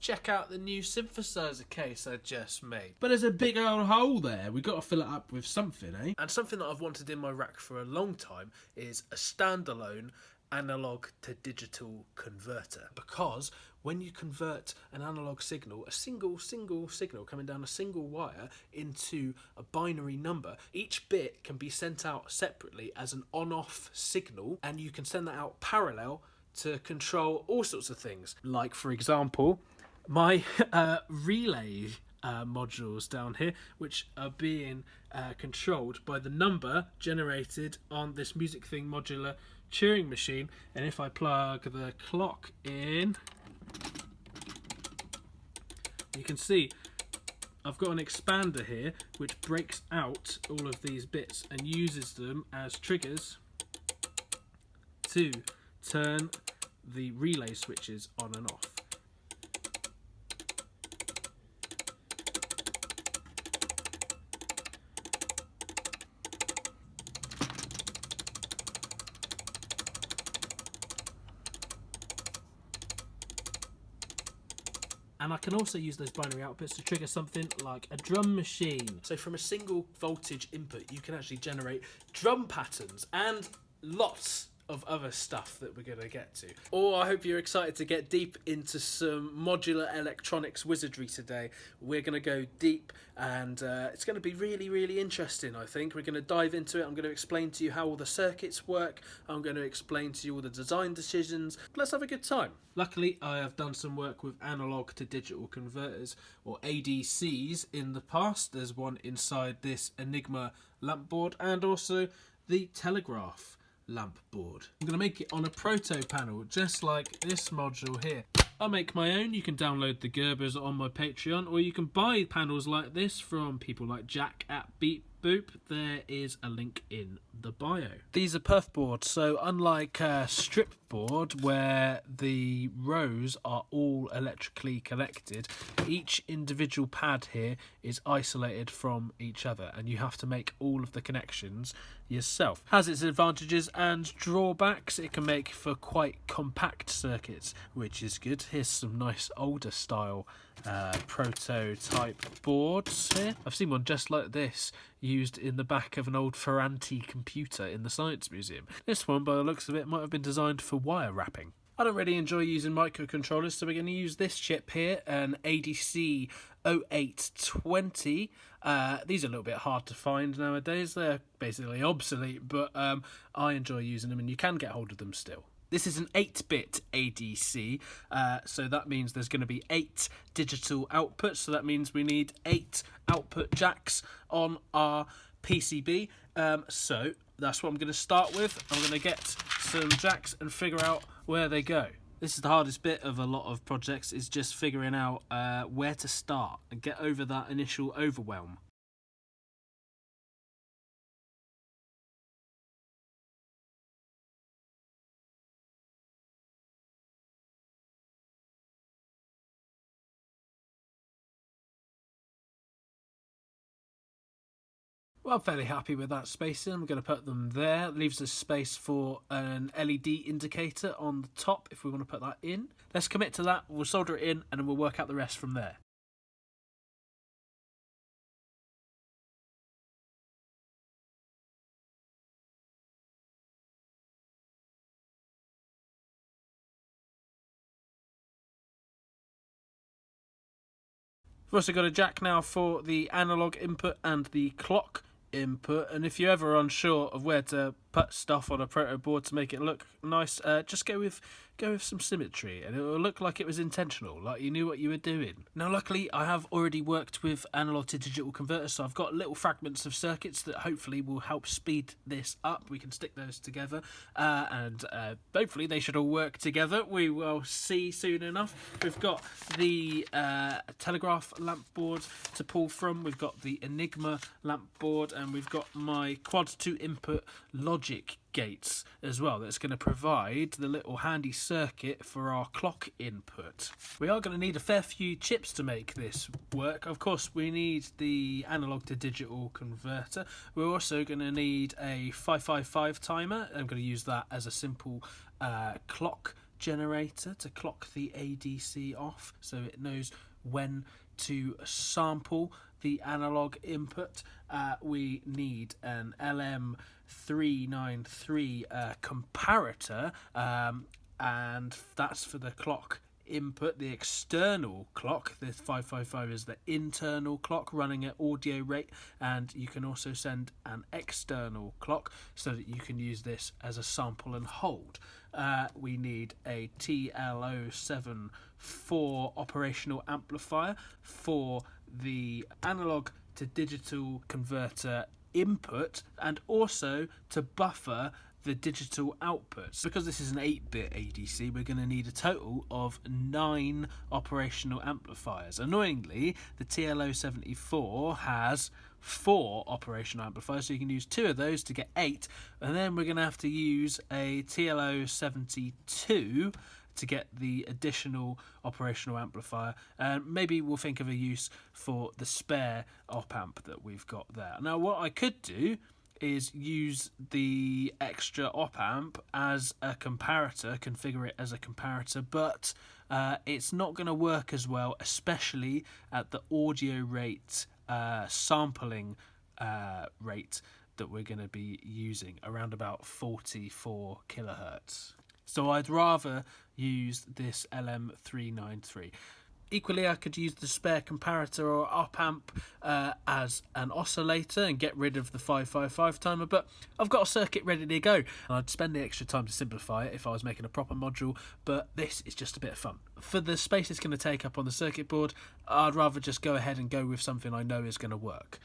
check out the new synthesizer case I just made. But there's a big old hole there. We've got to fill it up with something, eh? And something that I've wanted in my rack for a long time is a standalone analog to digital converter, because when you convert an analog signal, a single signal coming down a single wire, into a binary number, each bit can be sent out separately as an on-off signal, and you can send that out parallel to control all sorts of things. Like, for example, my relay modules down here, which are being controlled by the number generated on this Music Thing modular Turing machine. And if I plug the clock in, you can see I've got an expander here which breaks out all of these bits and uses them as triggers to turn the relay switches on and off. And I can also use those binary outputs to trigger something like a drum machine. So from a single voltage input, you can actually generate drum patterns and lots of other stuff that we're going to get to. Oh, I hope you're excited to get deep into some modular electronics wizardry today. We're going to go deep, and it's going to be really, really interesting, I think. We're going to dive into it. I'm going to explain to you how all the circuits work. I'm going to explain to you all the design decisions. Let's have a good time. Luckily, I have done some work with analog to digital converters, or ADCs, in the past. There's one inside this Enigma lamp board, and also the Telegraph lamp board. I'm going to make it on a proto panel, just like this module here. I'll make my own. You can download the Gerbers on my Patreon, or you can buy panels like this from people like Jack at Beat Boop. There is a link in the bio. These are perf boards, so unlike a strip board where the rows are all electrically connected, each individual pad here is isolated from each other, and you have to make all of the connections yourself. Has its advantages and drawbacks. It can make for quite compact circuits, which is good. Here's some nice older style prototype boards here. I've seen one just like this used in the back of an old Ferranti computer in the Science Museum. This one, by the looks of it, might have been designed for wire wrapping. I don't really enjoy using microcontrollers, so we're going to use this chip here, an ADC 0820. These are a little bit hard to find nowadays. They're basically obsolete, but I enjoy using them, and you can get hold of them still. This is an 8-bit ADC, so that means there's going to be 8 digital outputs, so that means we need 8 output jacks on our PCB. So that's what I'm going to start with. I'm going to get some jacks and figure out where they go. This is the hardest bit of a lot of projects, is just figuring out where to start and get over that initial overwhelm. Well, I'm fairly happy with that spacing. I'm going to put them there. It leaves us space for an LED indicator on the top if we want to put that in. Let's commit to that. We'll solder it in and then we'll work out the rest from there. We've also got a jack now for the analog input and the clock input, and if you're ever unsure of where to put stuff on a proto board to make it look nice, just go with some symmetry, and it will look like it was intentional, like you knew what you were doing. Now, luckily, I have already worked with analog to digital converters, so I've got little fragments of circuits that hopefully will help speed this up. We can stick those together, and hopefully they should all work together. We will see soon enough. We've got the Telegraph lamp board to pull from. We've got the Enigma lamp board, and we've got my quad 2 input logic gates as well. That's going to provide the little handy circuit for our clock input. We are going to need a fair few chips to make this work. Of course, we need the analog to digital converter. We're also going to need a 555 timer. I'm going to use that as a simple clock generator to clock the ADC off, so it knows when to sample the analog input. We need an LM393 comparator, and that's for the clock input. The external clock, the 555, is the internal clock running at audio rate, and you can also send an external clock so that you can use this as a sample and hold. We need a TL074 operational amplifier for the analog to digital converter input, and also to buffer the digital outputs. Because this is an 8-bit ADC, we're going to need a total of 9 operational amplifiers. Annoyingly, the TL074 has 4 operational amplifiers, so you can use 2 of those to get 8, and then we're going to have to use a TL072 to get the additional operational amplifier, and maybe we'll think of a use for the spare op amp that we've got there. Now, what I could do is use the extra op amp as a comparator, configure it as a comparator, but it's not going to work as well, especially at the audio rate sampling rate that we're going to be using, around about 44 kilohertz. So I'd rather use this LM393. Equally, I could use the spare comparator or op amp as an oscillator and get rid of the 555 timer, but I've got a circuit ready to go, and I'd spend the extra time to simplify it if I was making a proper module, but this is just a bit of fun. For the space it's going to take up on the circuit board, I'd rather just go ahead and go with something I know is going to work.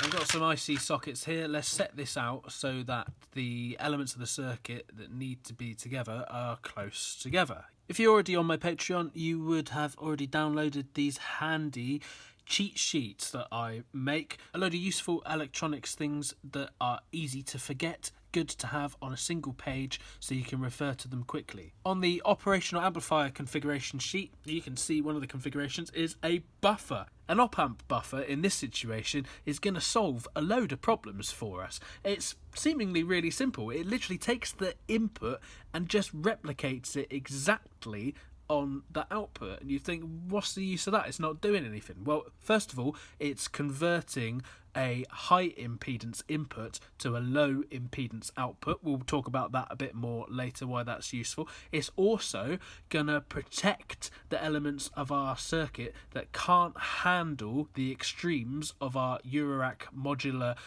I've got some IC sockets here. Let's set this out so that the elements of the circuit that need to be together are close together. If you're already on my Patreon, you would have already downloaded these handy cheat sheets that I make. A load of useful electronics things that are easy to forget, good to have on a single page so you can refer to them quickly. On the operational amplifier configuration sheet, you can see one of the configurations is a buffer. An op-amp buffer in this situation is going to solve a load of problems for us. It's seemingly really simple. It literally takes the input and just replicates it exactly on the output, and you think, what's the use of that? It's not doing anything. Well, first of all, it's converting a high impedance input to a low impedance output. We'll talk about that a bit more later, why that's useful. It's also going to protect the elements of our circuit that can't handle the extremes of our Eurorack modular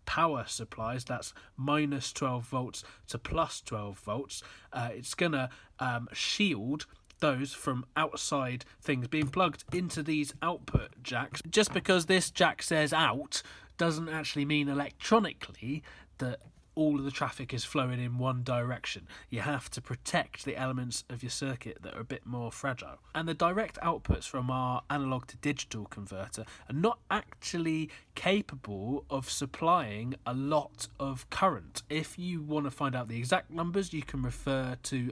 power supplies. That's minus 12 volts to plus 12 volts. It's going to shield those from outside things being plugged into these output jacks. Just because this jack says out doesn't actually mean electronically that all of the traffic is flowing in one direction. You have to protect the elements of your circuit that are a bit more fragile. And the direct outputs from our analog to digital converter are not actually capable of supplying a lot of current. If you want to find out the exact numbers, you can refer to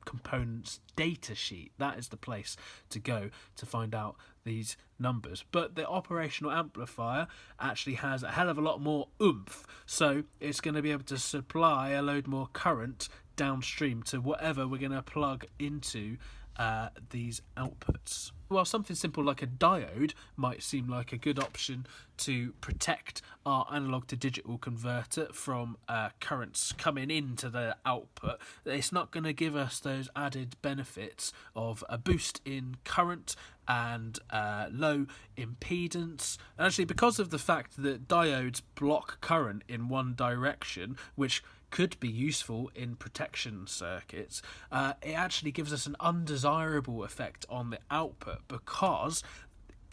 components data sheet. That is the place to go to find out these numbers. But the operational amplifier actually has a hell of a lot more oomph, so it's going to be able to supply a load more current downstream to whatever we're going to plug into these outputs. Well, something simple like a diode might seem like a good option to protect our analog to digital converter from currents coming into the output. It's not going to give us those added benefits of a boost in current and low impedance. And actually, because of the fact that diodes block current in one direction, which could be useful in protection circuits, it actually gives us an undesirable effect on the output, because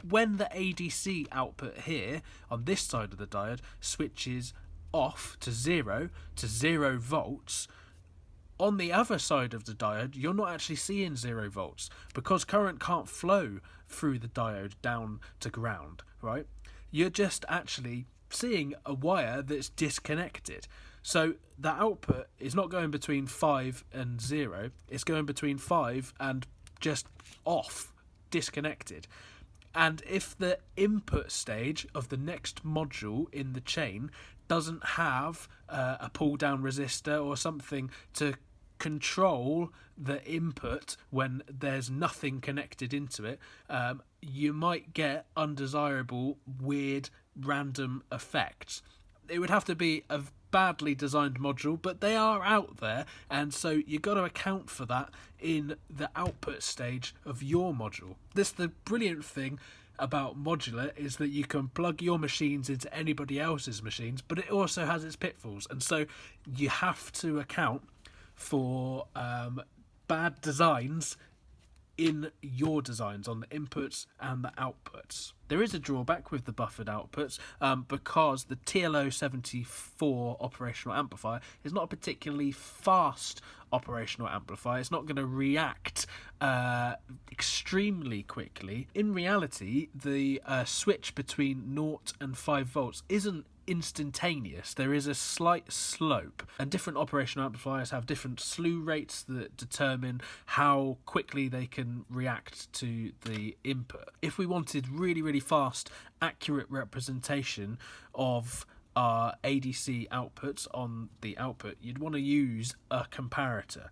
when the ADC output here on this side of the diode switches off to 0 volts, on the other side of the diode you're not actually seeing 0 volts because current can't flow through the diode down to ground, right? You're just actually seeing a wire that's disconnected. So the output is not going between 5 and 0, it's going between 5 and just off, disconnected. And if the input stage of the next module in the chain doesn't have a pull down resistor or something to control the input when there's nothing connected into it, you might get undesirable, weird, random effects. It would have to be a badly designed module, but they are out there, and so you got to account for that in the output stage of your module. The brilliant thing about Modular is that you can plug your machines into anybody else's machines, but it also has its pitfalls, and so you have to account for bad designs in your designs on the inputs and the outputs. There is a drawback with the buffered outputs because the TLO74 operational amplifier is not a particularly fast operational amplifier. It's not going to react extremely quickly. In reality, the switch between 0 and 5 volts isn't instantaneous. There is a slight slope, and different operational amplifiers have different slew rates that determine how quickly they can react to the input. If we wanted really fast, accurate representation of our ADC outputs on the output, you'd want to use a comparator,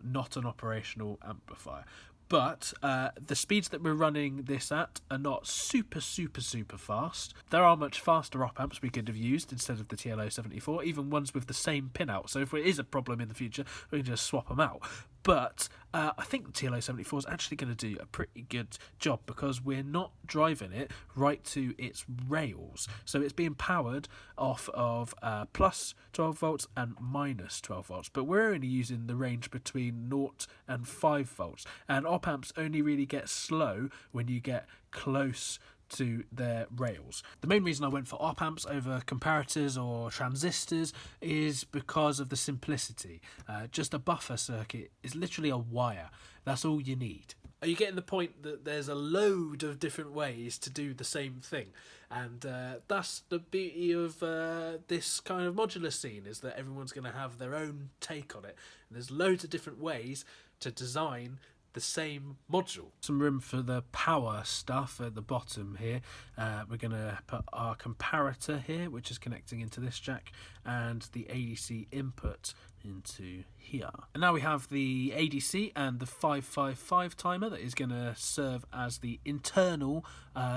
not an operational amplifier. But the speeds that we're running this at are not super fast. There are much faster op amps we could have used instead of the TLO74, even ones with the same pin out. So if there is a problem in the future, we can just swap them out. But I think the TLO74 is actually going to do a pretty good job because we're not driving it right to its rails. So it's being powered off of plus 12 volts and minus 12 volts. But we're only using the range between 0 and 5 volts. And op amps only really get slow when you get close to their rails. The main reason I went for op amps over comparators or transistors is because of the simplicity. Just a buffer circuit is literally a wire. That's all you need. Are you getting the point that there's a load of different ways to do the same thing? And that's the beauty of this kind of modular scene, is that everyone's going to have their own take on it. And there's loads of different ways to design the same module. Some room for the power stuff at the bottom here. We're going to put our comparator here, which is connecting into this jack, and the ADC input into here. And now we have the ADC and the 555 timer that is going to serve as the internal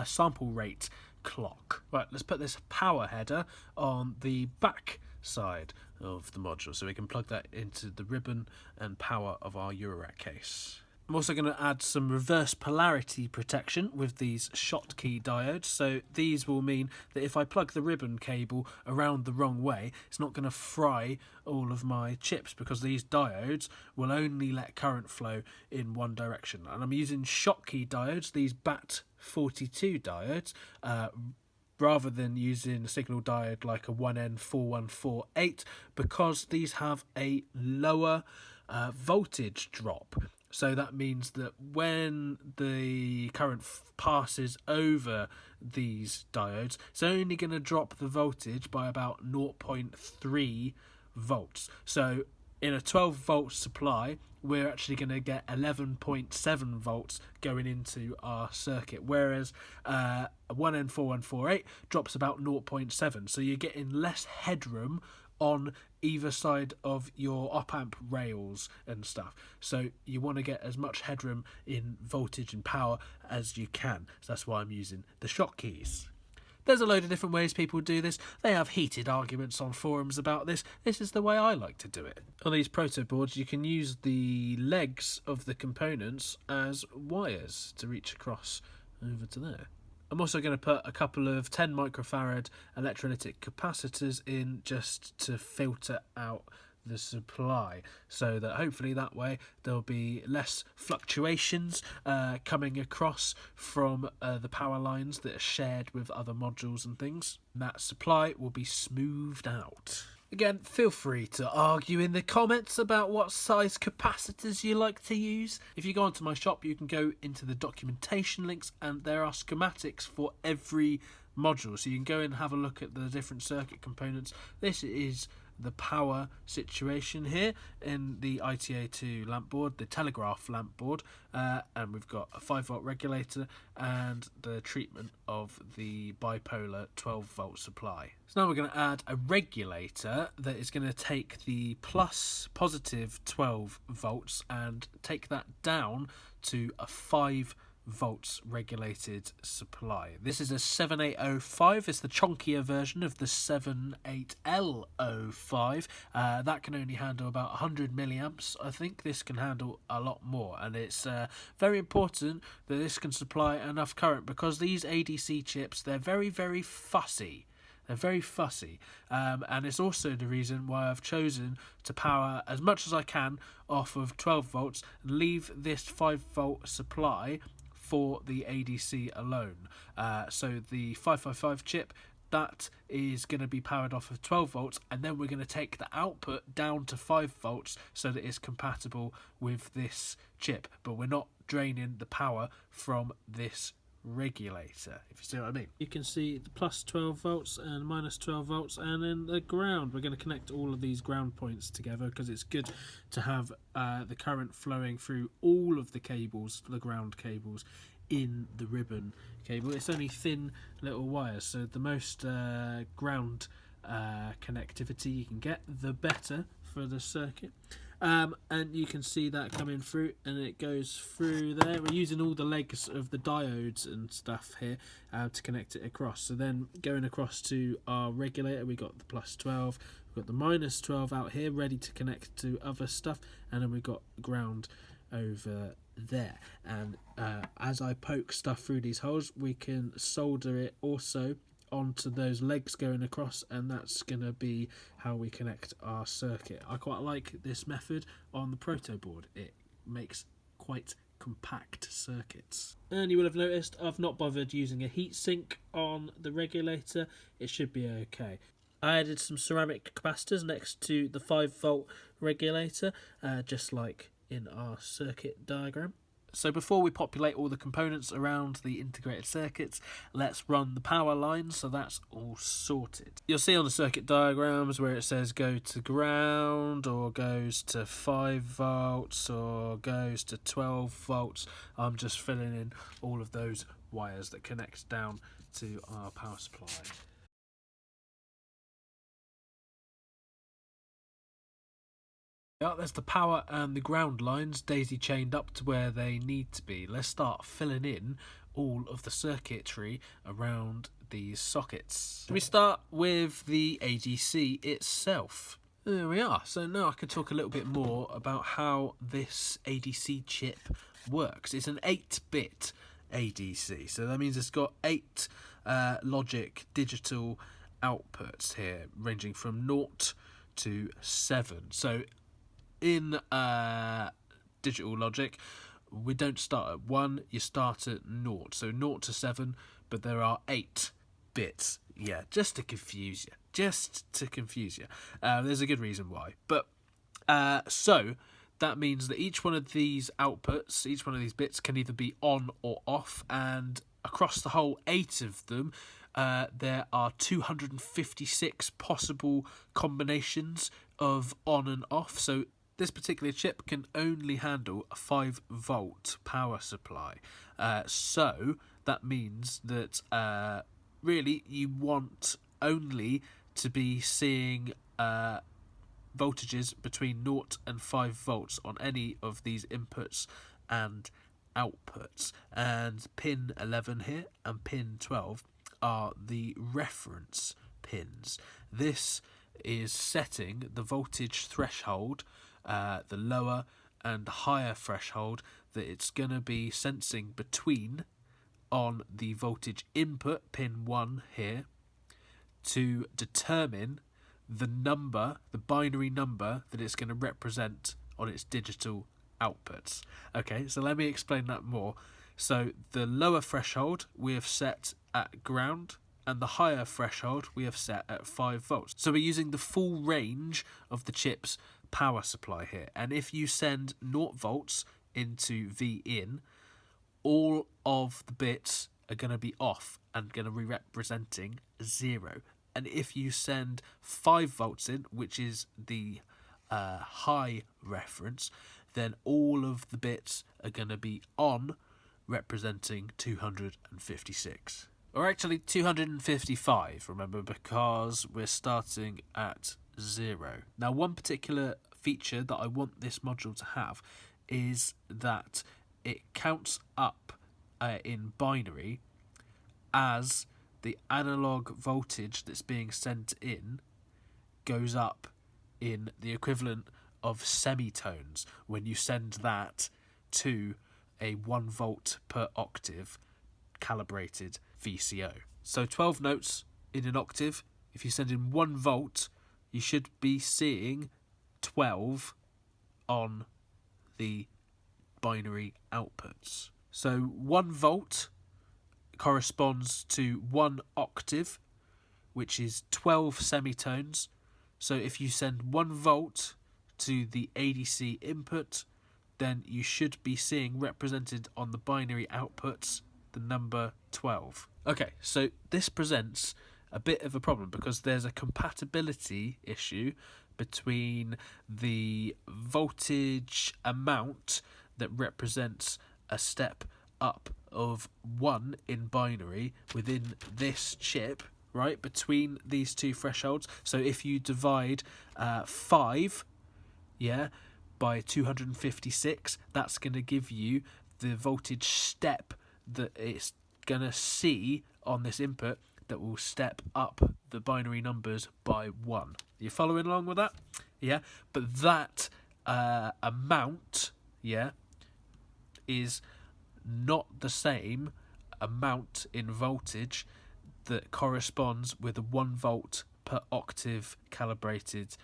sample rate clock. Right, let's put this power header on the back side of the module so we can plug that into the ribbon and power of our Eurorack case. I'm also going to add some reverse polarity protection with these Schottky diodes. So these will mean that if I plug the ribbon cable around the wrong way, it's not going to fry all of my chips, because these diodes will only let current flow in one direction. And I'm using Schottky diodes, these BAT42 diodes, rather than using a signal diode like a 1N4148, because these have a lower voltage drop. So that means that when the current passes over these diodes, it's only going to drop the voltage by about 0.3 volts. So in a 12 volt supply, we're actually going to get 11.7 volts going into our circuit, whereas a 1N4148 drops about 0.7. So you're getting less headroom on either side of your op amp rails and stuff. So you want to get as much headroom in voltage and power as you can. So that's why I'm using the Schottky's. There's a load of different ways people do this. They have heated arguments on forums about this. This is the way I like to do it. On these proto boards, you can use the legs of the components as wires to reach across over to there. I'm also going to put a couple of 10 microfarad electrolytic capacitors in just to filter out the supply, so that hopefully that way there'll be less fluctuations coming across from the power lines that are shared with other modules and things. And that supply will be smoothed out. Again, feel free to argue in the comments about what size capacitors you like to use. If you go onto my shop, you can go into the documentation links, and there are schematics for every module, so you can go and have a look at the different circuit components. This is the power situation here in the ITA2 lamp board, the telegraph lamp board, and we've got a 5-volt regulator and the treatment of the bipolar 12-volt supply. So now we're going to add a regulator that is going to take the positive 12 volts and take that down to a 5 volts regulated supply. This is a 7805. It's the chunkier version of the 78L05. That can only handle about 100 milliamps. I think this can handle a lot more, and it's very important that this can supply enough current, because these ADC chips, they're very, very fussy. They're very fussy, and it's also the reason why I've chosen to power as much as I can off of 12 volts and leave this 5-volt supply for the ADC alone. So the 555 chip, that is going to be powered off of 12 volts, and then we're going to take the output down to 5 volts so that it's compatible with this chip, but we're not draining the power from this regulator, if you see what I mean. You can see the plus 12 volts and minus 12 volts, and then the ground. We're going to connect all of these ground points together because it's good to have the current flowing through all of the cables, the ground cables, in the ribbon cable. It's only thin little wires, so the most ground connectivity you can get, the better for the circuit. And you can see that coming through, and it goes through there. We're using all the legs of the diodes and stuff here to connect it across. So then going across to our regulator, we got the plus 12, we've got the minus 12 out here ready to connect to other stuff, and then we've got ground over there. And as I poke stuff through these holes, we can solder it also onto those legs going across, and that's going to be how we connect our circuit. I quite like this method on the proto board. It makes quite compact circuits. And you will have noticed I've not bothered using a heatsink on the regulator. It should be okay. I added some ceramic capacitors next to the 5-volt regulator, just like in our circuit diagram. So before we populate all the components around the integrated circuits, let's run the power lines, so that's all sorted. You'll see on the circuit diagrams where it says go to ground, or goes to 5 volts, or goes to 12 volts. I'm just filling in all of those wires that connect down to our power supply. Yeah, there's the power and the ground lines daisy chained up to where they need to be. Let's start filling in all of the circuitry around these sockets. We start with the ADC itself. There we are. So now I can talk a little bit more about how this ADC chip works. It's an 8-bit ADC, so that means it's got 8 logic digital outputs here, ranging from 0 to 7. So in digital logic, we don't start at 1, you start at 0. So 0 to 7, but there are 8 bits. Yeah, just to confuse you. There's a good reason why. But so that means that each one of these outputs, each one of these bits can either be on or off, and across the whole 8 of them, there are 256 possible combinations of on and off. So this particular chip can only handle a 5-volt power supply. So that means that really you want only to be seeing voltages between 0 and 5 volts on any of these inputs and outputs. And pin 11 here and pin 12 are the reference pins. This is setting the voltage threshold, the lower and higher threshold that it's going to be sensing between on the voltage input, pin 1 here, to determine the number, the binary number that it's going to represent on its digital outputs. Okay, so let me explain that more. So the lower threshold we have set at ground, and the higher threshold we have set at 5 volts. So we're using the full range of the chip's power supply here. And if you send 0 volts into V in, all of the bits are going to be off and going to be representing 0. and if you send 5 volts in, which is the high reference, then all of the bits are going to be on, representing 256. Or actually 255, remember, because we're starting at 0. Now, one particular feature that I want this module to have is that it counts up in binary as the analog voltage that's being sent in goes up in the equivalent of semitones when you send that to a 1 volt per octave calibrated VCO. So 12 notes in an octave, if you send in 1 volt, you should be seeing 12 on the binary outputs. So 1 volt corresponds to 1 octave, which is 12 semitones. So if you send 1 volt to the ADC input, then you should be seeing represented on the binary outputs the number 12. Okay, so this presents a bit of a problem because there's a compatibility issue between the voltage amount that represents a step up of 1 in binary within this chip, right, between these two thresholds. So if you divide 5, by 256, that's going to give you the voltage step that it's going to see on this input that will step up the binary numbers by 1. You following along with that? Yeah, but that amount, is not the same amount in voltage that corresponds with a 1 volt per octave calibrated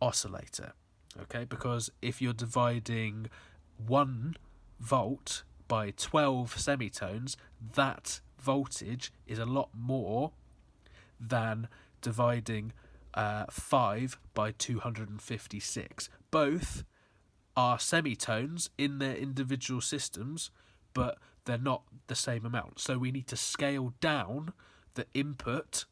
oscillator. Okay, because if you're dividing 1 volt by 12 semitones, that voltage is a lot more than dividing 5 by 256. Both are semitones in their individual systems, but they're not the same amount. So we need to scale down the input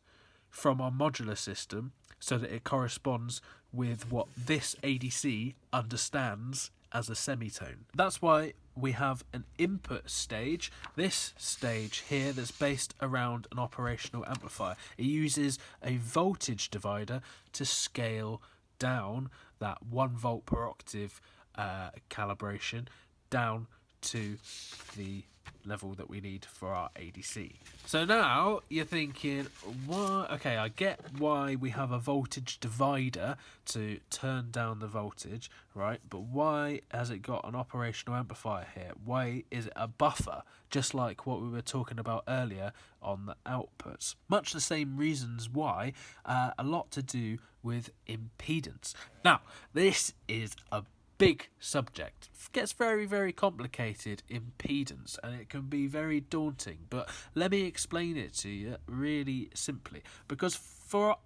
from our modular system so that it corresponds with what this ADC understands as a semitone. That's why we have an input stage, this stage here, that's based around an operational amplifier. It uses a voltage divider to scale down that 1 volt per octave calibration down to the level that we need for our ADC. So now you're thinking, what? Okay, I get why we have a voltage divider to turn down the voltage, right? But why has it got an operational amplifier here? Why is it a buffer, just like what we were talking about earlier on the outputs? Much the same reasons why, a lot to do with impedance. Now, this is a big subject. It gets very, very complicated, impedance, and it can be very daunting, but let me explain it to you really simply, because for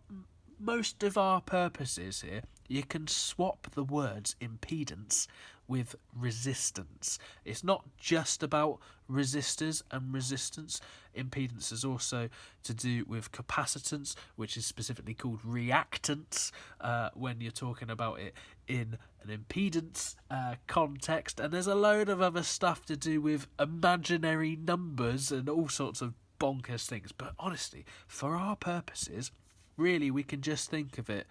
most of our purposes here, you can swap the words impedance with resistance. It's not just about resistors and resistance. Impedance is also to do with capacitance, which is specifically called reactance when you're talking about it in an impedance context. And there's a load of other stuff to do with imaginary numbers and all sorts of bonkers things. But honestly, for our purposes, really, we can just think of it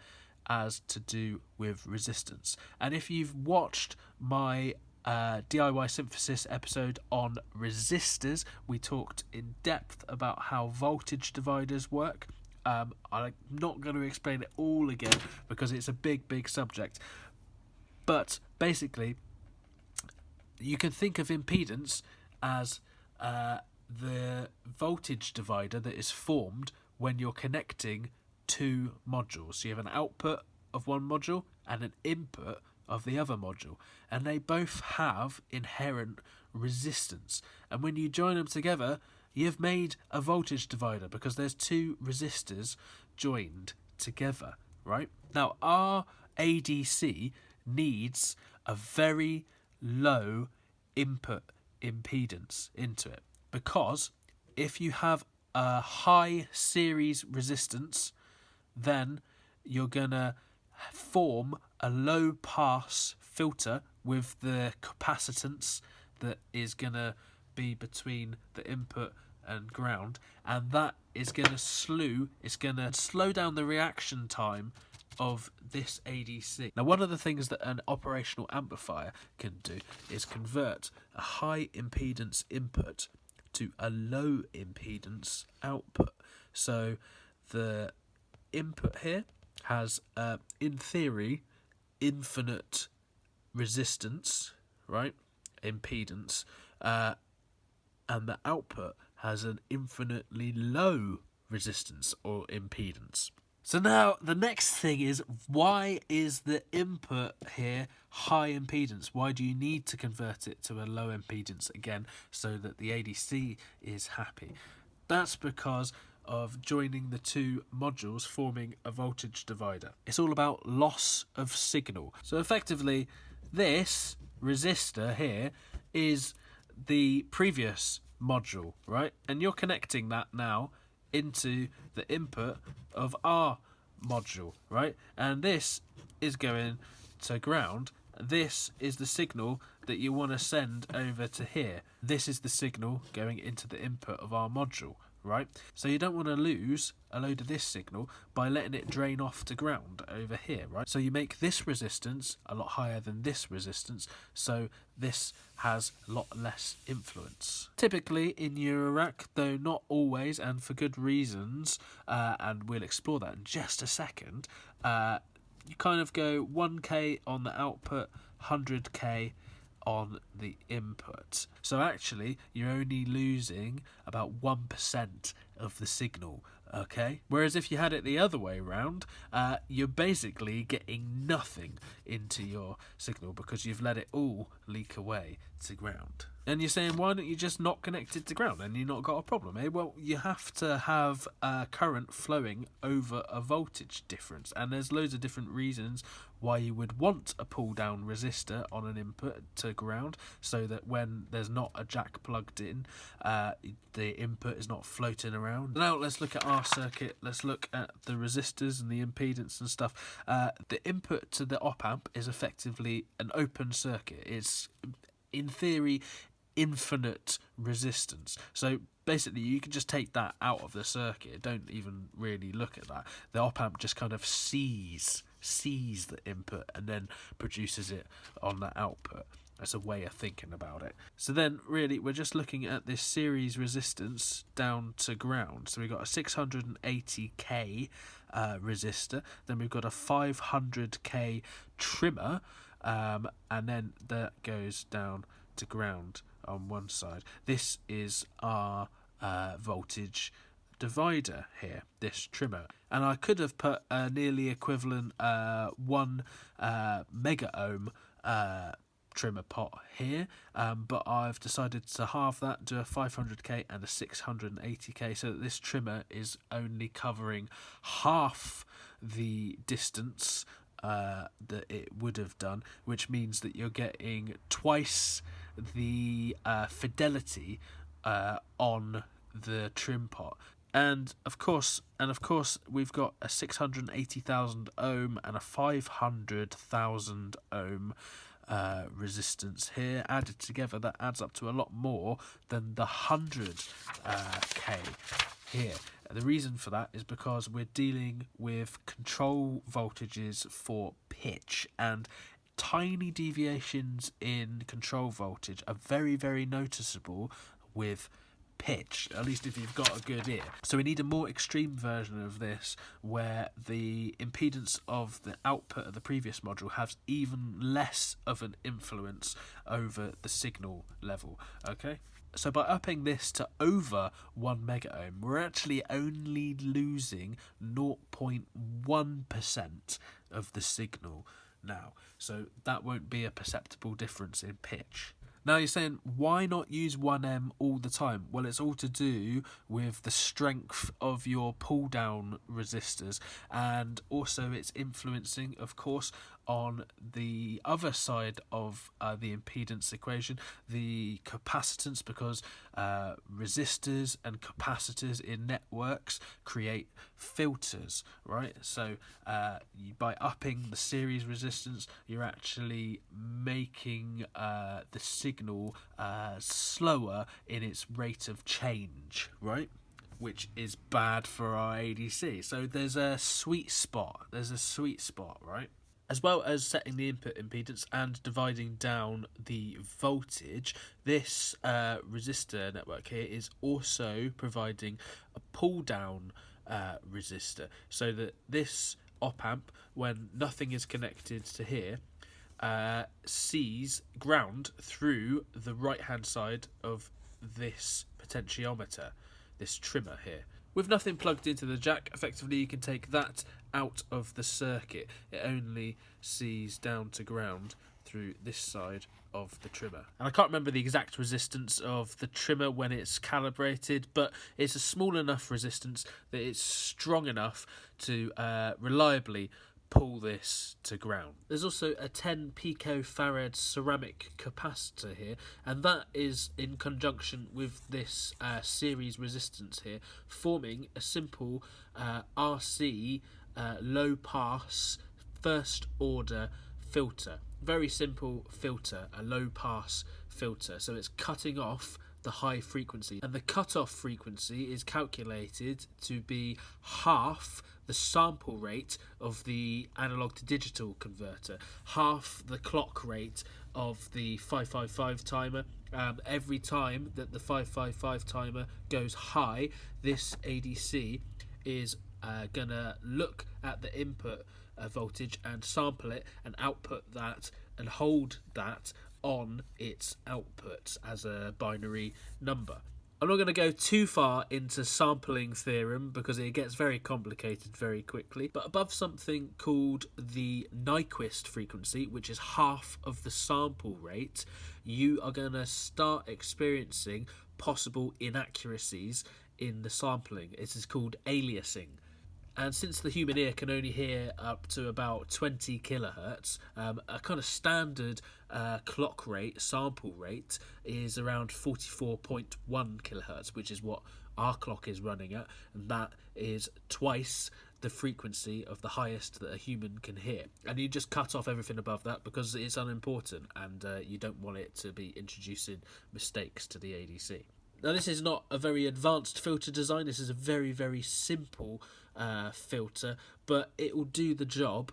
as to do with resistance. And if you've watched my DIY synthesis episode on resistors, we talked in depth about how voltage dividers work. I'm not going to explain it all again because it's a big subject. But basically, you can think of impedance as the voltage divider that is formed when you're connecting 2 modules. So you have an output of one module and an input of the other module, and they both have inherent resistance, and when you join them together, you've made a voltage divider because there's 2 resistors joined together, right? Now, our ADC needs a very low input impedance into it, because if you have a high series resistance then you're going to form a low pass filter with the capacitance that is going to be between the input and ground, and that is going to slow down the reaction time of this ADC. Now, one of the things that an operational amplifier can do is convert a high impedance input to a low impedance output. So the input here has, in theory, infinite resistance, right? Impedance, and the output has an infinitely low resistance or impedance. So now the next thing is, why is the input here high impedance? Why do you need to convert it to a low impedance again so that the ADC is happy? That's because of joining the two modules forming a voltage divider. It's all about loss of signal. So effectively, this resistor here is the previous module, right? And you're connecting that now into the input of our module, right? And this is going to ground. This is the signal that you want to send over to here. This is the signal going into the input of our module, right? So you don't want to lose a load of this signal by letting it drain off to ground over here, right? So you make this resistance a lot higher than this resistance, so this has a lot less influence. Typically in Eurorack, though not always and for good reasons, and we'll explore that in just a second, you kind of go 1k on the output, 100k on the input. So actually, you're only losing about 1% of the signal, okay? Whereas if you had it the other way around, you're basically getting nothing into your signal because you've let it all leak away to ground. And you're saying, why don't you just not connect it to ground and you've not got a problem, eh? Well, you have to have current flowing over a voltage difference, and there's loads of different reasons why you would want a pull down resistor on an input to ground, so that when there's not a jack plugged in, the input is not floating around. Now let's look at our circuit. Let's look at the resistors and the impedance and stuff. The input to the op amp is effectively an open circuit. It's in theory infinite resistance. So basically you can just take that out of the circuit. Don't even really look at that. The op amp just kind of sees the input and then produces it on the output. That's a way of thinking about it. So then really we're just looking at this series resistance down to ground. So we've got a 680k resistor, then we've got a 500k trimmer, and then that goes down to ground on one side. This is our voltage divider here, this trimmer, and I could have put a nearly equivalent 1 mega ohm trimmer pot here, but I've decided to halve that, do a 500k and a 680k, so that this trimmer is only covering half the distance that it would have done, which means that you're getting twice the fidelity on the trim pot. And of course we've got a 680,000 ohm and a 500,000 ohm resistance here. Added together, that adds up to a lot more than the 100k here. The reason for that is because we're dealing with control voltages for pitch, and tiny deviations in control voltage are very, very noticeable with pitch, at least if you've got a good ear. So we need a more extreme version of this where the impedance of the output of the previous module has even less of an influence over the signal level, okay? So by upping this to over 1 mega ohm, we're actually only losing 0.1% of the signal now. So that won't be a perceptible difference in pitch. Now you're saying, why not use 1M all the time? Well, it's all to do with the strength of your pull down resistors, and also it's influencing, of course, on the other side of the impedance equation, the capacitance, because resistors and capacitors in networks create filters, right? So by upping the series resistance, you're actually making the signal slower in its rate of change, right? Which is bad for our ADC. So there's a sweet spot. Right? As well as setting the input impedance and dividing down the voltage, this resistor network here is also providing a pull-down resistor, so that this op-amp, when nothing is connected to here, sees ground through the right-hand side of this potentiometer, this trimmer here. With nothing plugged into the jack, effectively you can take that out of the circuit. It only sees down to ground through this side of the trimmer. And I can't remember the exact resistance of the trimmer when it's calibrated, but it's a small enough resistance that it's strong enough to reliably pull this to ground. There's also a 10 picofarad ceramic capacitor here, and that is in conjunction with this series resistance here, forming a simple RC low pass first order filter. Very simple filter, a low pass filter. So it's cutting off the high frequency, and the cutoff frequency is calculated to be half the sample rate of the analog to digital converter, half the clock rate of the 555 timer. Every time that the 555 timer goes high, this ADC is gonna look at the input voltage and sample it and output that and hold that on its output as a binary number. I'm not going to go too far into sampling theorem because it gets very complicated very quickly, but above something called the Nyquist frequency, which is half of the sample rate, you are going to start experiencing possible inaccuracies in the sampling. It is called aliasing. And since the human ear can only hear up to about 20 kilohertz, a kind of standard clock rate, sample rate, is around 44.1 kilohertz, which is what our clock is running at, and that is twice the frequency of the highest that a human can hear. And you just cut off everything above that because it's unimportant, and you don't want it to be introducing mistakes to the ADC. Now, this is not a very advanced filter design. This is a very, very simple filter, but it will do the job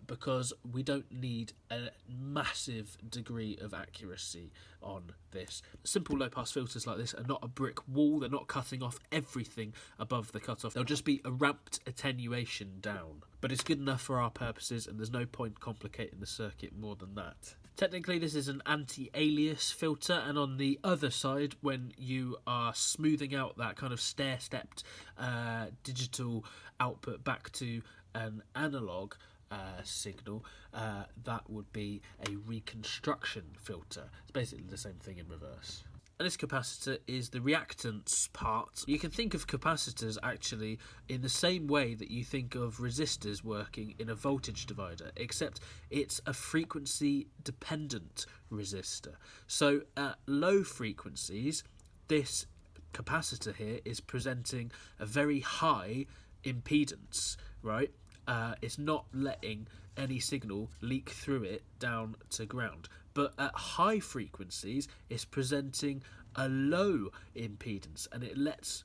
because we don't need a massive degree of accuracy on this. Simple low-pass filters like this are not a brick wall. They're not cutting off everything above the cutoff. They'll just be a ramped attenuation down. But it's good enough for our purposes, and there's no point complicating the circuit more than that. Technically, this is an anti-alias filter, and on the other side, when you are smoothing out that kind of stair-stepped digital output back to an analog signal, that would be a reconstruction filter. It's basically the same thing in reverse. And this capacitor is the reactance part. You can think of capacitors actually in the same way that you think of resistors working in a voltage divider, except it's a frequency dependent resistor. So at low frequencies, this capacitor here is presenting a very high impedance, right? It's not letting any signal leak through it down to ground. But at high frequencies, it's presenting a low impedance, and it lets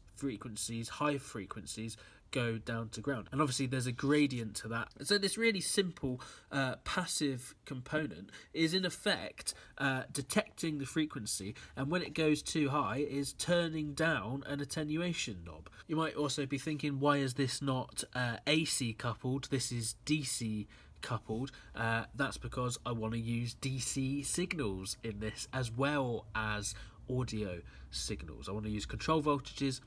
high frequencies, go down to ground. And obviously there's a gradient to that. So this really simple passive component is in effect detecting the frequency, and when it goes too high is turning down an attenuation knob. You might also be thinking, why is this not AC coupled? This is DC coupled. That's because I want to use DC signals in this as well as audio signals. I want to use control voltages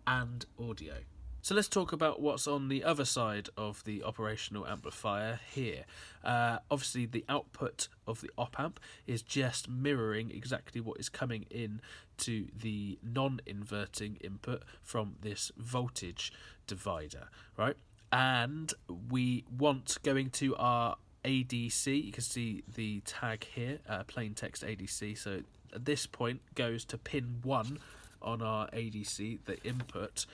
and audio. So let's talk about what's on the other side of the operational amplifier here. Obviously the output of the op-amp is just mirroring exactly what is coming in to the non-inverting input from this voltage divider, right? And we want, going to our ADC. You can see the tag here, plain text ADC. So at this point goes to pin 1 on our ADC, the input.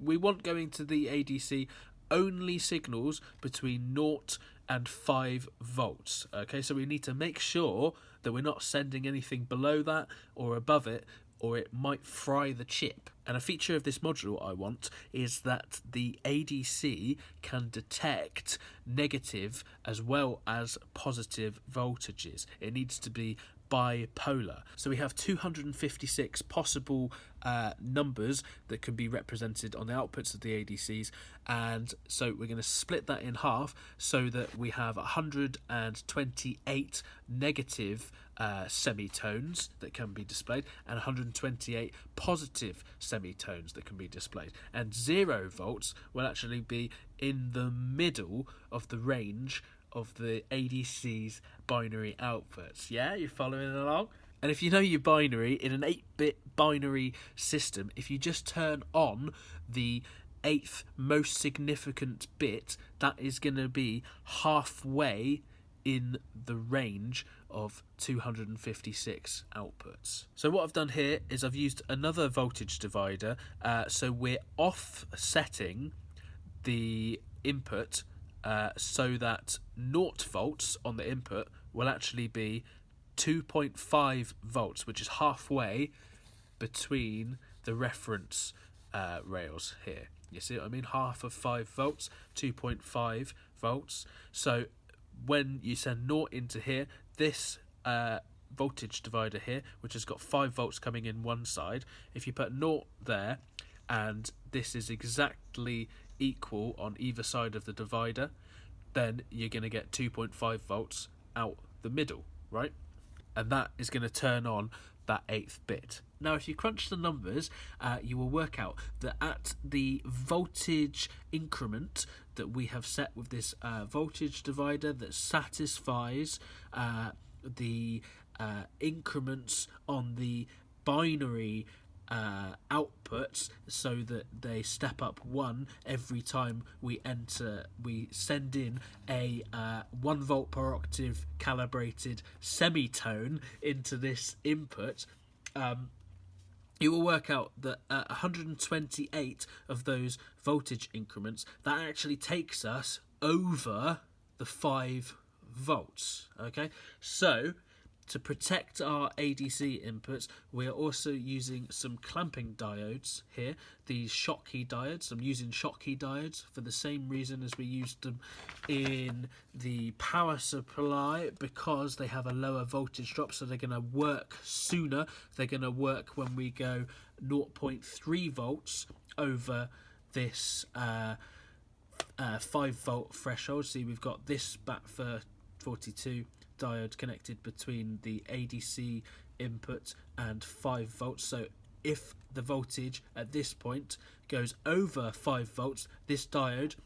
We want going to the ADC only signals between 0 and 5 volts. Okay, so we need to make sure that we're not sending anything below that or above it, or it might fry the chip. And a feature of this module I want is that the ADC can detect negative as well as positive voltages. It needs to be bipolar. So we have 256 possible numbers that can be represented on the outputs of the ADCs, and so we're going to split that in half so that we have 128 negative semitones that can be displayed and 128 positive semitones that can be displayed, and 0 volts will actually be in the middle of the range of the ADC's binary outputs. Yeah, you're following along? And if you know your binary, in an 8-bit binary system, if you just turn on the 8th most significant bit, that is going to be halfway in the range of 256 outputs. So what I've done here is I've used another voltage divider, so we're offsetting the input so that 0 volts on the input will actually be 2.5 volts, which is halfway between the reference rails here. You see what I mean? Half of 5 volts, 2.5 volts. So when you send 0 into here, this voltage divider here, which has got 5 volts coming in one side, if you put 0 there, and this is exactly equal on either side of the divider, then you're going to get 2.5 volts out the middle, right? And that is going to turn on that 8th bit. Now, if you crunch the numbers, you will work out that at the voltage increment that we have set with this voltage divider that satisfies the increments on the binary outputs, so that they step up 1 every time we send in a 1 volt per octave calibrated semitone into this input. You will work out that 128 of those voltage increments, that actually takes us over the 5 volts. Okay, so to protect our ADC inputs, we are also using some clamping diodes here, these Schottky diodes. I'm using Schottky diodes for the same reason as we used them in the power supply, because they have a lower voltage drop, so they're going to work sooner. They're going to work when we go 0.3 volts over this 5 volt threshold. See, we've got this BAT42 diode connected between the ADC input and 5 volts. So if the voltage at this point goes over 5 volts, this diode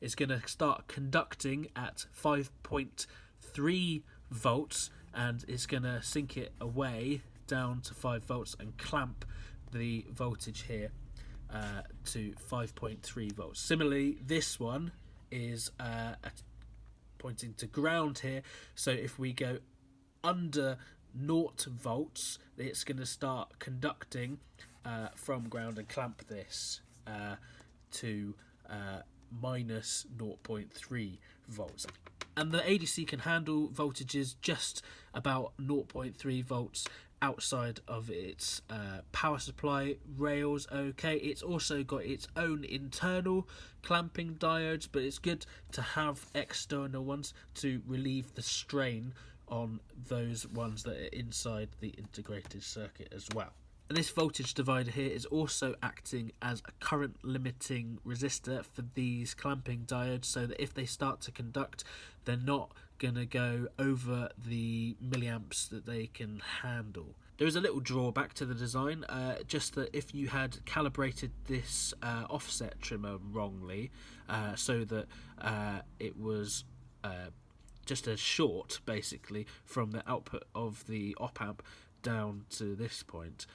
is going to start conducting at 5.3 volts and it's going to sink it away down to 5 volts and clamp the voltage here to 5.3 volts. Similarly, this one is pointing to ground here, so if we go under 0 volts, it's going to start conducting from ground and clamp this to minus 0.3 volts. And the ADC can handle voltages just about 0.3 volts outside of its power supply rails. Okay, it's also got its own internal clamping diodes, but it's good to have external ones to relieve the strain on those ones that are inside the integrated circuit as well. And this voltage divider here is also acting as a current limiting resistor for these clamping diodes, so that if they start to conduct, they're not going to go over the milliamps that they can handle. There is a little drawback to the design, just that if you had calibrated this offset trimmer wrongly, so that it was just a short basically from the output of the op-amp down to this point,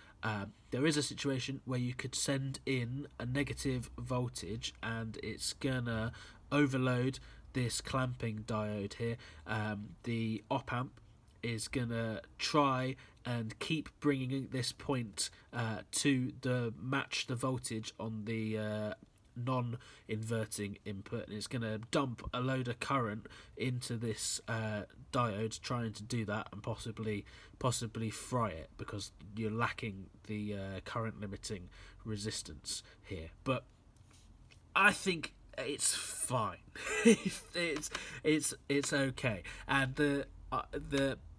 there is a situation where you could send in a negative voltage and it's gonna overload this clamping diode here, the op-amp is going to try and keep bringing this point to match the voltage on the non-inverting input, and it's going to dump a load of current into this diode, trying to do that and possibly fry it, because you're lacking the current limiting resistance here. But I think it's fine. it's okay, and the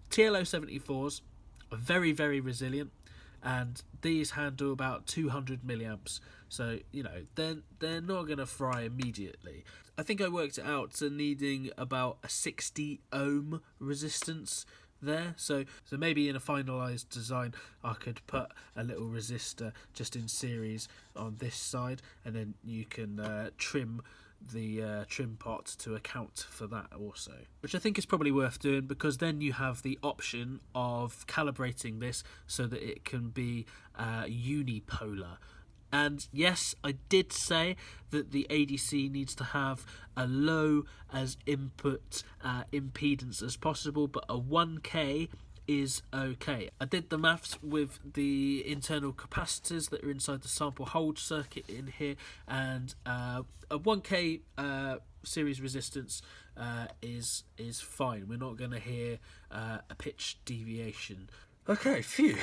TLO74s are very, very resilient, and these handle about 200 milliamps, so you know they're not going to fry immediately. I think I worked it out to needing about a 60 ohm resistance there, so maybe in a finalized design I could put a little resistor just in series on this side, and then you can trim the trim pot to account for that also, which I think is probably worth doing, because then you have the option of calibrating this so that it can be unipolar. And yes, I did say that the ADC needs to have a low as input impedance as possible, but a 1K is okay. I did the maths with the internal capacitors that are inside the sample hold circuit in here, and a 1K series resistance is fine. We're not going to hear a pitch deviation. Okay, phew.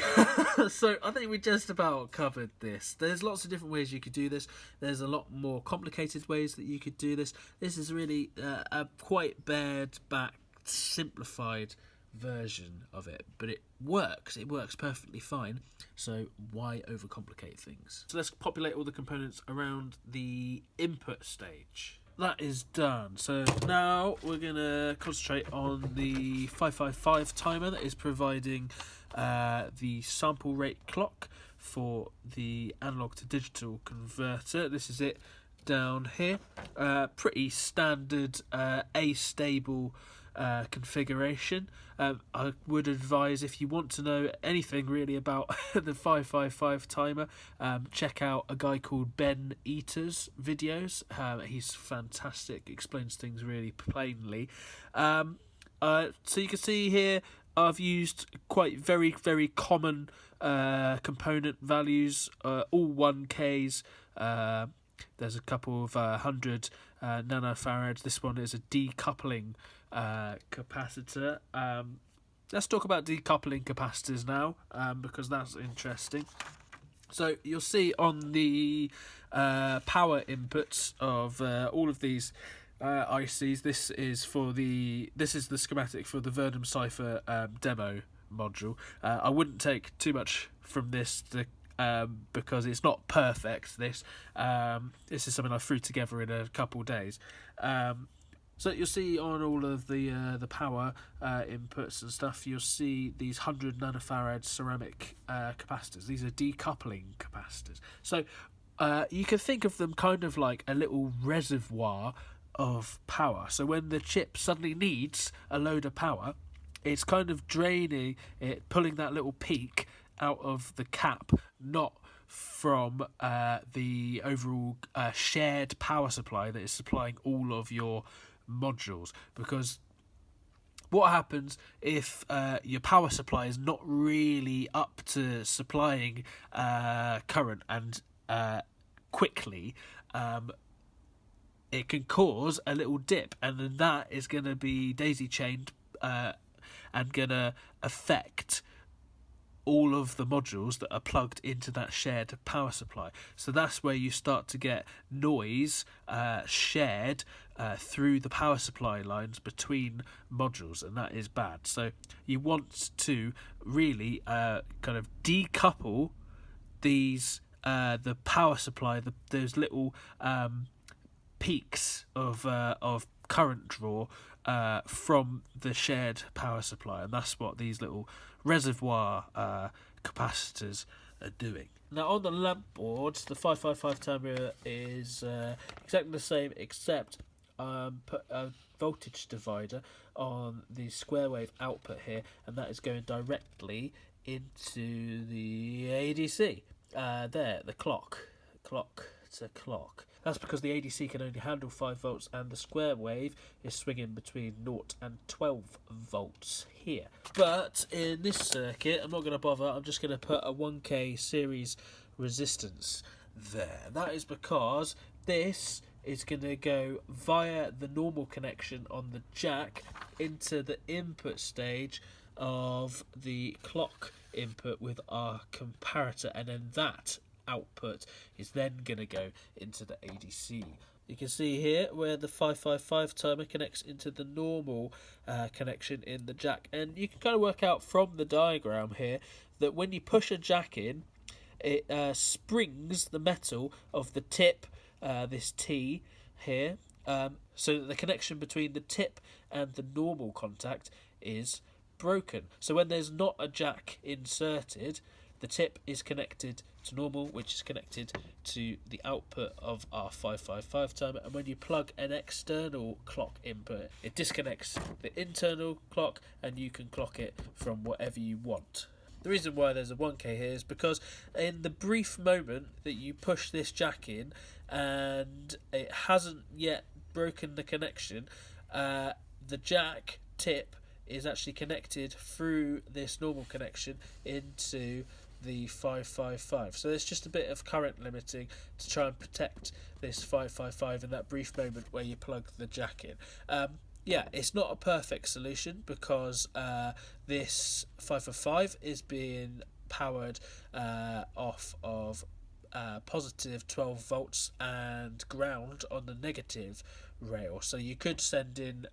So I think we just about covered this. There's lots of different ways you could do this. There's a lot more complicated ways that you could do this. This is really a quite bared back, simplified version of it, but it works perfectly fine, so why overcomplicate things? So let's populate all the components around the input stage. That is done. So now we're going to concentrate on the 555 timer that is providing the sample rate clock for the analog to digital converter. This is it down here. Pretty standard A-stable configuration. I would advise, if you want to know anything really about the 555 timer, check out a guy called Ben Eater's videos. He's fantastic, explains things really plainly. So you can see here I've used quite very, very common component values, all 1Ks. There's a couple of 100 nanofarads. This one is a decoupling capacitor. Let's talk about decoupling capacitors now, because that's interesting. So you'll see on the power inputs of all of these ICs, this is the schematic for the Verdum Cipher demo module. I wouldn't take too much from this because it's not perfect. This is something I threw together in a couple of days. So you'll see on all of the power inputs and stuff, you'll see these 100 nanofarad ceramic capacitors. These are decoupling capacitors. So you can think of them kind of like a little reservoir of power. So when the chip suddenly needs a load of power, it's kind of draining it, pulling that little peak out of the cap, not from the overall shared power supply that is supplying all of your modules. Because what happens if your power supply is not really up to supplying current and quickly, it can cause a little dip, and then that is going to be daisy chained and going to affect all of the modules that are plugged into that shared power supply. So that's where you start to get noise shared through the power supply lines between modules, and that is bad. So you want to really kind of decouple these the power supply, those little peaks of current draw from the shared power supply, and that's what these little reservoir capacitors are doing. Now on the lamp boards, the 555 timer is exactly the same, except put a voltage divider on the square wave output here, and that is going directly into the ADC. There, the clock to clock. That's because the ADC can only handle 5 volts and the square wave is swinging between 0 and 12 volts here. But in this circuit, I'm not going to bother, I'm just going to put a 1k series resistance there. That is because this is going to go via the normal connection on the jack into the input stage of the clock input with our comparator, and then that output is then going to go into the ADC. You can see here where the 555 timer connects into the normal connection in the jack, and you can kind of work out from the diagram here that when you push a jack in, it springs the metal of the tip, this T here, so that the connection between the tip and the normal contact is broken. So when there's not a jack inserted, the tip is connected to normal, which is connected to the output of our 555 timer, and when you plug an external clock input, it disconnects the internal clock and you can clock it from whatever you want. The reason why there's a 1k here is because in the brief moment that you push this jack in and it hasn't yet broken the connection, the jack tip is actually connected through this normal connection into the 555. So there's just a bit of current limiting to try and protect this 555 in that brief moment where you plug the jack in. Yeah, it's not a perfect solution because this 555 is being powered off of positive 12 volts and ground on the negative rail. So you could send in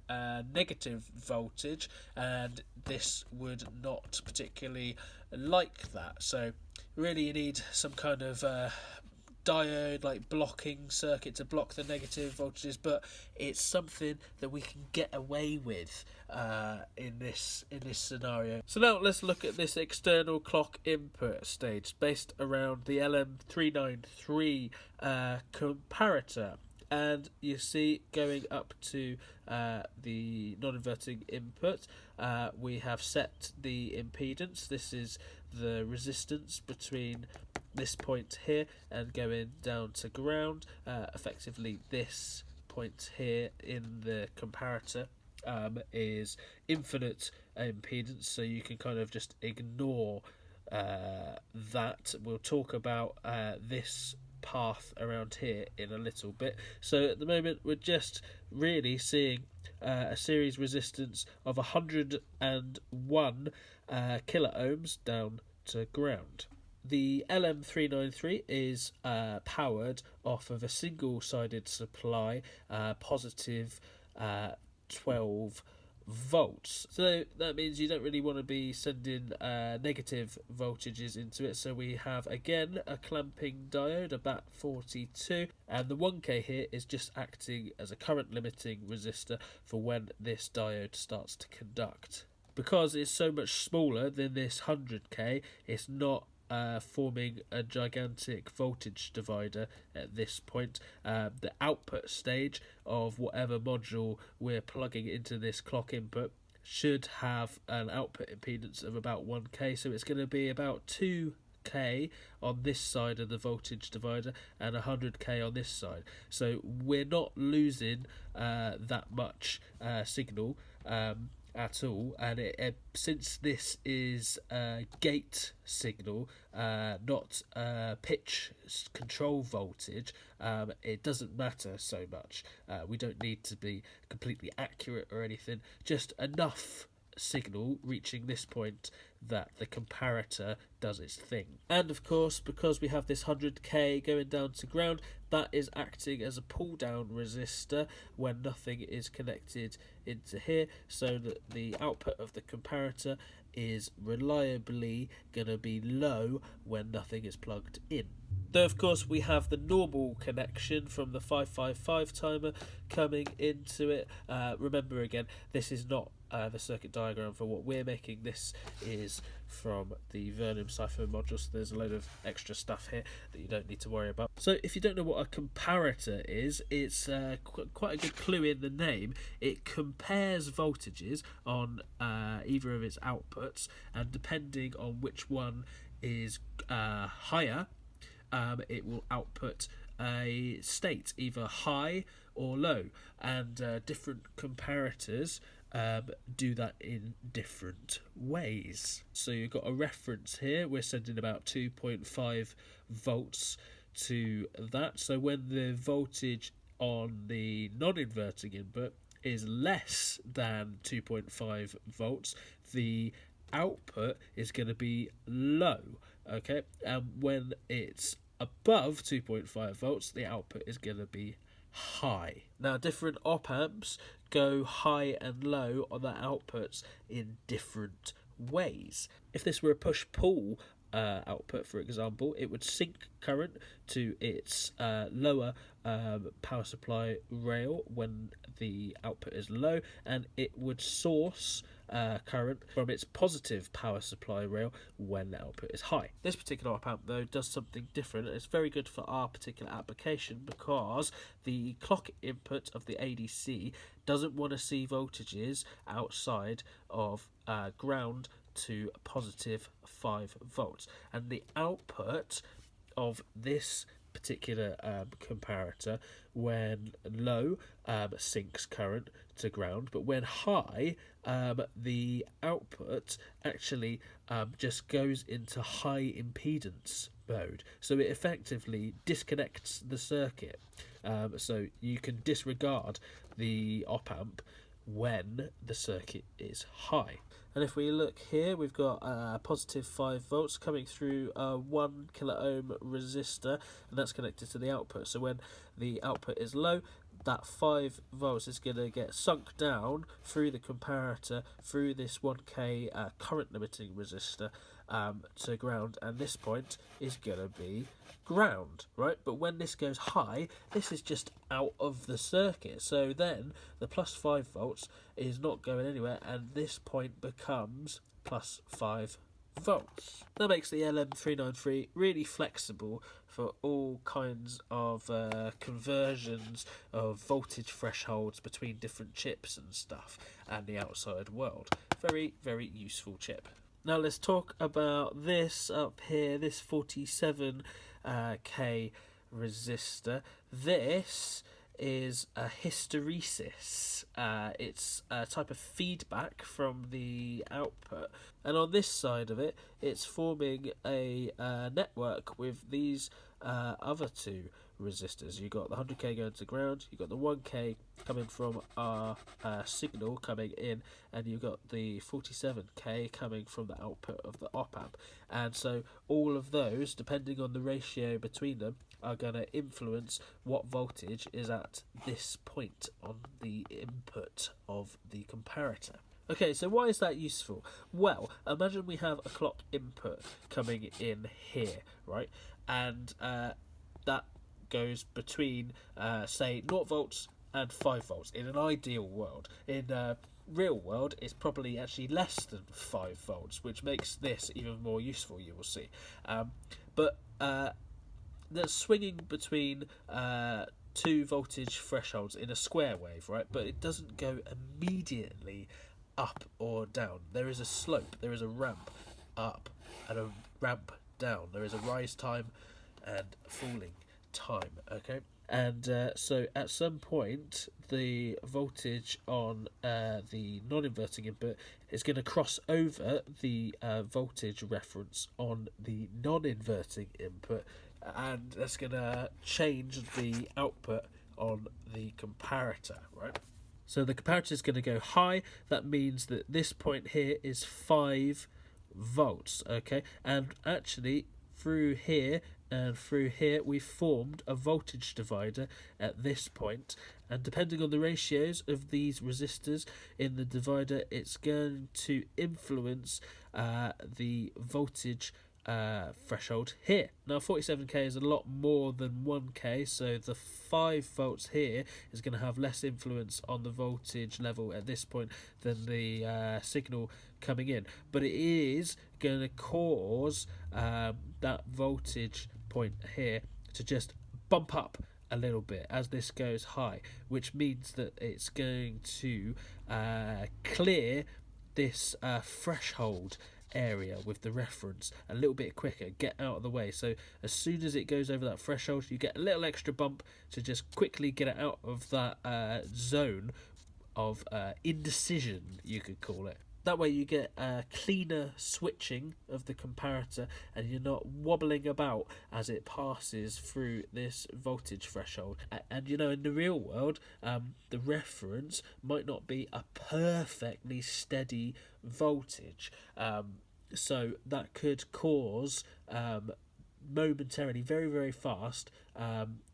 negative voltage and this would not particularly like that. So really you need some kind of diode like blocking circuit to block the negative voltages, but it's something that we can get away with in this scenario. So now let's look at this external clock input stage based around the LM393 comparator, and you see going up to the non-inverting input, we have set the impedance. This is the resistance between this point here and going down to ground. Effectively this point here in the comparator is infinite impedance, so you can kind of just ignore that. We'll talk about this path around here in a little bit. So at the moment we're just really seeing a series resistance of 101 kilo ohms down to ground. The LM393 is powered off of a single-sided supply, positive 12 volts. So that means you don't really want to be sending negative voltages into it. So we have again a clamping diode, a BAT42, and the 1K here is just acting as a current limiting resistor for when this diode starts to conduct. Because it's so much smaller than this 100K, it's not forming a gigantic voltage divider at this point. The output stage of whatever module we're plugging into this clock input should have an output impedance of about 1k, so it's going to be about 2k on this side of the voltage divider and 100k on this side, so we're not losing that much signal at all. And since this is a gate signal, not pitch control voltage, it doesn't matter so much. We don't need to be completely accurate or anything, just enough signal reaching this point that the comparator does its thing. And of course, because we have this 100k going down to ground, that is acting as a pull down resistor when nothing is connected into here, so that the output of the comparator is reliably going to be low when nothing is plugged in. Though of course we have the normal connection from the 555 timer coming into it. Remember again, this is not the circuit diagram for what we're making. This is from the Vernum Cipher module, so there's a load of extra stuff here that you don't need to worry about. So if you don't know what a comparator is, it's quite a good clue in the name. It compares voltages on either of its outputs, and depending on which one is higher, it will output a state, either high or low, and different comparators do that in different ways. So you've got a reference here, we're sending about 2.5 volts to that. So when the voltage on the non-inverting input is less than 2.5 volts, the output is going to be low, okay? And when it's above 2.5 volts, the output is going to be high. Now, different op amps go high and low on their outputs in different ways. If this were a push-pull output, for example, it would sink current to its lower power supply rail when the output is low, and it would source current from its positive power supply rail when the output is high. This particular op amp, though, does something different. It's very good for our particular application because the clock input of the ADC doesn't want to see voltages outside of ground to positive 5 volts, and the output of this particular comparator, when low, sinks current to ground, but when high, the output actually just goes into high impedance mode, so it effectively disconnects the circuit, so you can disregard the op amp when the circuit is high. And if we look here, we've got positive 5 volts coming through a 1 kilo ohm resistor, and that's connected to the output. So when the output is low, that 5 volts is going to get sunk down through the comparator, through this 1k current limiting resistor to ground, and this point is going to be ground, right? But when this goes high, this is just out of the circuit, so then the plus 5 volts is not going anywhere, and this point becomes plus 5 volts. That makes the LM393 really flexible for all kinds of conversions of voltage thresholds between different chips and stuff and the outside world. Very, very useful chip. Now let's talk about this up here, this 47k resistor. This is a hysteresis. It's a type of feedback from the output, and on this side of it, it's forming a network with these other two resistors. You've got the 100k going to ground, you've got the 1k coming from our signal coming in, and you've got the 47k coming from the output of the op amp. And so all of those, depending on the ratio between them, are going to influence what voltage is at this point on the input of the comparator. Okay, so why is that useful? Well, imagine we have a clock input coming in here, right? And that goes between, say, 0 volts and 5 volts in an ideal world. In a real world, it's probably actually less than 5 volts, which makes this even more useful, you will see. But that's swinging between two voltage thresholds in a square wave, right? But it doesn't go immediately up or down. There is a slope, there is a ramp up and a ramp down. There is a rise time and falling time, okay? And so at some point the voltage on the non-inverting input is going to cross over the voltage reference on the non-inverting input, and that's going to change the output on the comparator, right? So the comparator is going to go high. That means that this point here is 5 volts, okay? And actually through here and through here we formed a voltage divider at this point, and depending on the ratios of these resistors in the divider, it's going to influence the voltage threshold here. Now 47k is a lot more than 1k, so the 5 volts here is going to have less influence on the voltage level at this point than the signal coming in, but it is going to cause that voltage point here to just bump up a little bit as this goes high, which means that it's going to clear this threshold area with the reference a little bit quicker, get out of the way. So as soon as it goes over that threshold, you get a little extra bump to just quickly get it out of that zone of indecision, you could call it. That way you get cleaner switching of the comparator, and you're not wobbling about as it passes through this voltage threshold. And you know, in the real world, the reference might not be a perfectly steady voltage, so that could cause momentarily, very fast,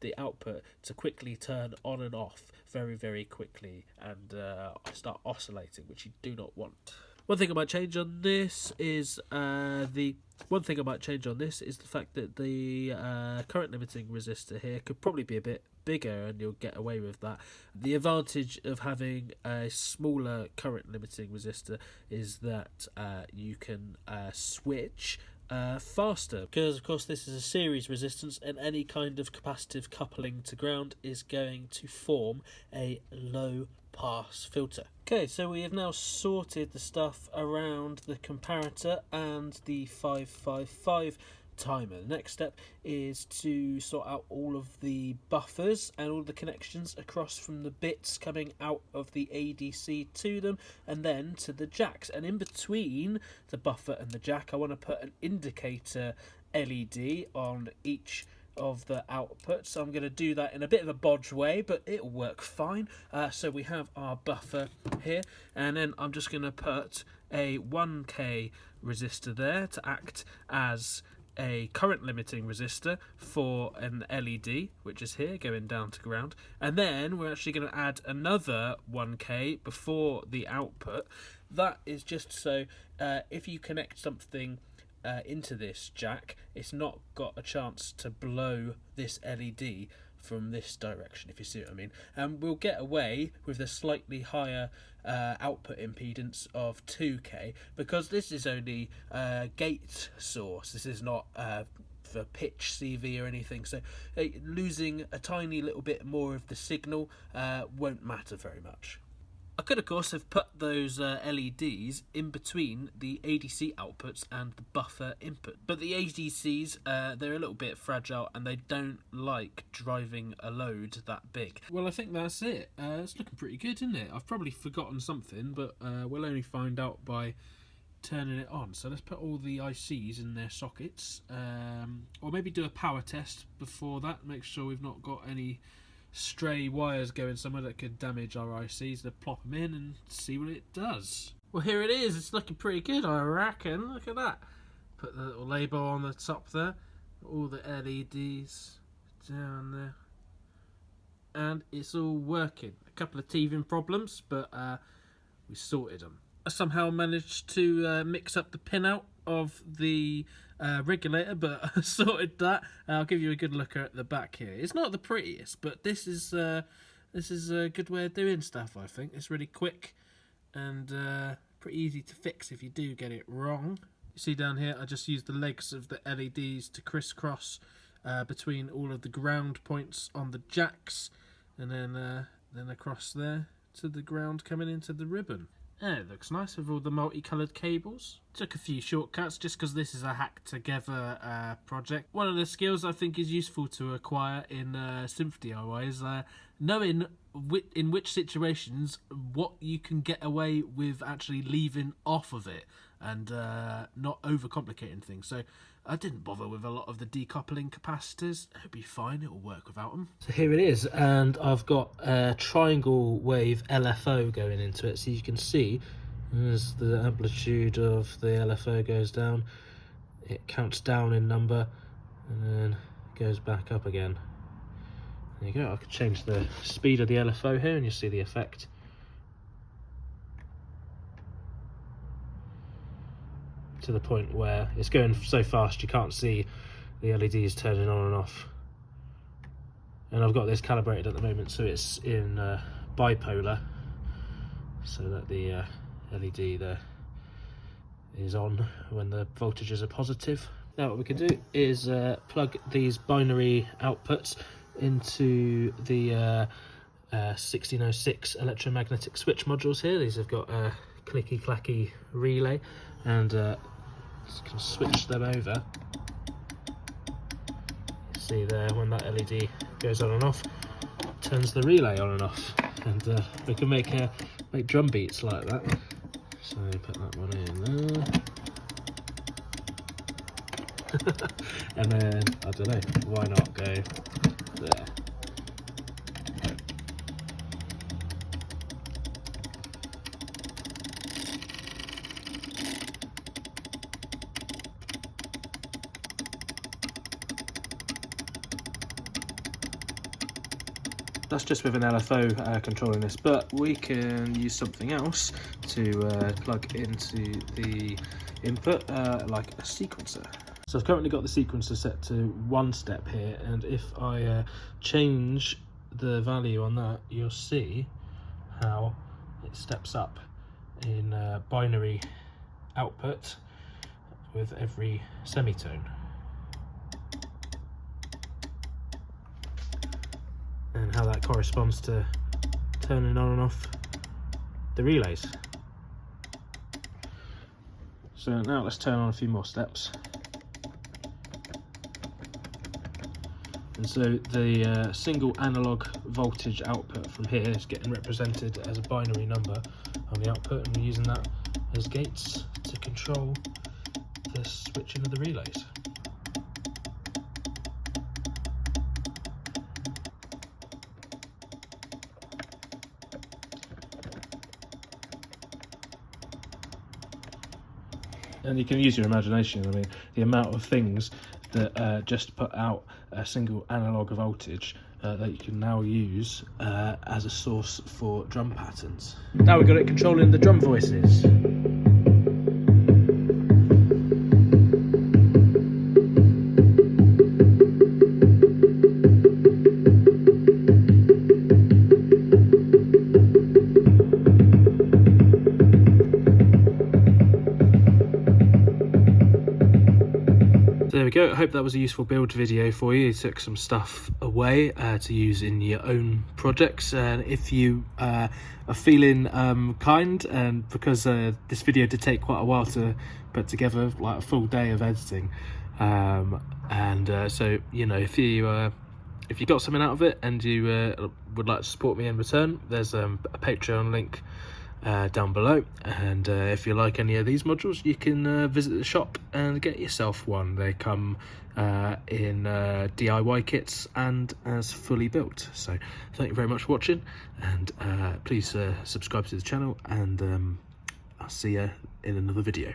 the output to quickly turn on and off very quickly and start oscillating, which you do not want. One thing I might change on this is the fact that the current limiting resistor here could probably be a bit bigger, and you'll get away with that. The advantage of having a smaller current limiting resistor is that you can switch faster, because of course this is a series resistance, and any kind of capacitive coupling to ground is going to form a low pass filter. Okay, so we have now sorted the stuff around the comparator and the 555 timer. The next step is to sort out all of the buffers and all the connections across from the bits coming out of the ADC to them and then to the jacks. And in between the buffer and the jack, I want to put an indicator LED on each of the outputs. So I'm going to do that in a bit of a bodge way, but it'll work fine. So we have our buffer here, and then I'm just going to put a 1K resistor there to act as a current limiting resistor for an LED, which is here going down to ground, and then we're actually going to add another 1K before the output. That is just so if you connect something into this jack, it's not got a chance to blow this LED from this direction, if you see what I mean. And we'll get away with the slightly higher output impedance of 2K, because this is only gate source. This is not for pitch CV or anything, so losing a tiny little bit more of the signal won't matter very much. I could, of course, have put those LEDs in between the ADC outputs and the buffer input. But the ADCs, they're a little bit fragile and they don't like driving a load that big. Well, I think that's it. It's looking pretty good, isn't it? I've probably forgotten something, but we'll only find out by turning it on. So let's put all the ICs in their sockets. Or maybe do a power test before that. Make sure we've not got any stray wires going somewhere that could damage our ICs. To plop them in and see what it does. Well, here it is. It's looking pretty good, I reckon. Look at that. Put the little label on the top there. All the LEDs down there. And it's all working. A couple of teething problems, but we sorted them. I somehow managed to mix up the pinout of the regulator, but I sorted that. I'll give you a good look at the back here. It's not the prettiest, but this is a good way of doing stuff, I think. It's really quick and pretty easy to fix if you do get it wrong. You see down here, I just used the legs of the LEDs to crisscross between all of the ground points on the jacks, and then across there to the ground coming into the ribbon. Yeah, it looks nice with all the multicoloured cables. Took a few shortcuts just because this is a hack together project. One of the skills I think is useful to acquire in Synth DIY is knowing in which situations what you can get away with actually leaving off of it and not overcomplicating things. So I didn't bother with a lot of the decoupling capacitors. It'll be fine, it'll work without them. So here it is, and I've got a triangle wave LFO going into it, so you can see as the amplitude of the LFO goes down, it counts down in number and then goes back up again. There you go. I could change the speed of the LFO here and you see the effect. To the point where it's going so fast you can't see the LEDs turning on and off. And I've got this calibrated at the moment, so it's in bipolar, so that the LED there is on when the voltages are positive. Now what we can do is plug these binary outputs into the 1606 electromagnetic switch modules here. These have got a clicky clacky relay, and Just can switch them over. See there, when that LED goes on and off, it turns the relay on and off, and we can make drum beats like that. So put that one in there. And then, I don't know, why not go there? That's just with an LFO controlling this, but we can use something else to plug into the input, like a sequencer. So I've currently got the sequencer set to 1 step here, and if I change the value on that, you'll see how it steps up in binary output with every semitone. And how that corresponds to turning on and off the relays. So now let's turn on a few more steps. And so the single analog voltage output from here is getting represented as a binary number on the output, and we're using that as gates to control the switching of the relays. And you can use your imagination. I mean, the amount of things that just put out a single analog voltage that you can now use as a source for drum patterns. Now we've got it controlling the drum voices. There we go. I hope that was a useful build video for you. It took some stuff away to use in your own projects, and if you are feeling kind, and because this video did take quite a while to put together, like a full day of editing, so you know, if you got something out of it and you would like to support me in return, there's a Patreon link down below, and if you like any of these modules, you can visit the shop and get yourself one. They come in DIY kits and as fully built. So thank you very much for watching, and please subscribe to the channel, and I'll see you in another video.